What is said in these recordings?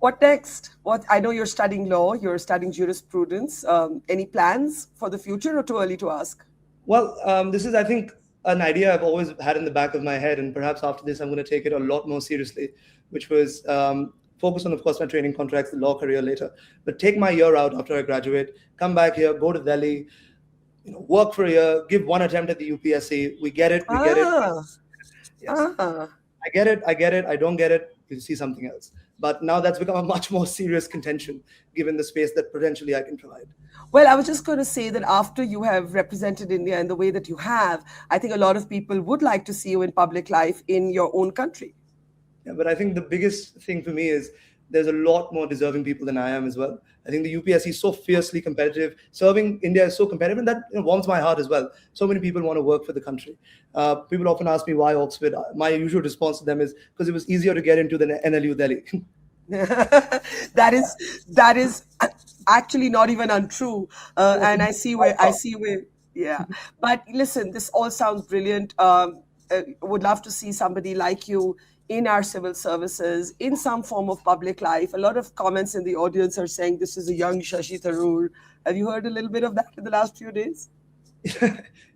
What next? What I know you're studying law, you're studying jurisprudence. Any plans for the future, or too early to ask? Well, this is, I think, an idea I've always had in the back of my head, and perhaps after this, I'm going to take it a lot more seriously, which was focus on, of course, my training contracts, the law career later, but take my year out after I graduate, come back here, go to Delhi, work for a year, give one attempt at the UPSC. We get it, we get it. Ah, Yes, ah. I get it, I get it. I don't get it. You see something else. But now that's become a much more serious contention, given the space that potentially I can provide. Well, I was just going to say that after you have represented India in the way that you have, I think a lot of people would like to see you in public life in your own country. Yeah, but I think the biggest thing for me is there's a lot more deserving people than I am as well. I think the UPSC is so fiercely competitive. Serving India is so competitive, and that warms my heart as well. So many people want to work for the country. People often ask me why Oxford. My usual response to them is because it was easier to get into than NLU Delhi. That is actually not even untrue, and I see where yeah. But listen, this all sounds brilliant. Would love to see somebody like you in our civil services in some form of public life. A lot of comments in the audience are saying this is a young Shashi Tharoor. Have you heard a little bit of that in the last few days?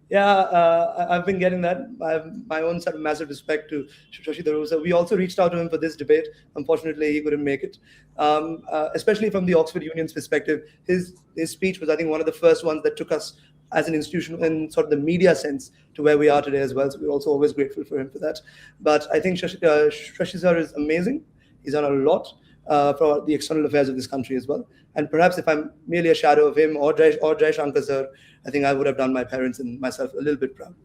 Yeah, I've been getting that. I have my own sort of massive respect to Shashi Tharoor. So we also reached out to him for this debate. Unfortunately, he couldn't make it. Especially from the Oxford Union's perspective, his speech was, I think, one of the first ones that took us as an institution in sort of the media sense to where we are today as well. So we're also always grateful for him for that. But I think Shashi sir is amazing. He's done a lot for the external affairs of this country as well. And perhaps if I'm merely a shadow of him or Jai Shankar sir, I think I would have done my parents and myself a little bit proud.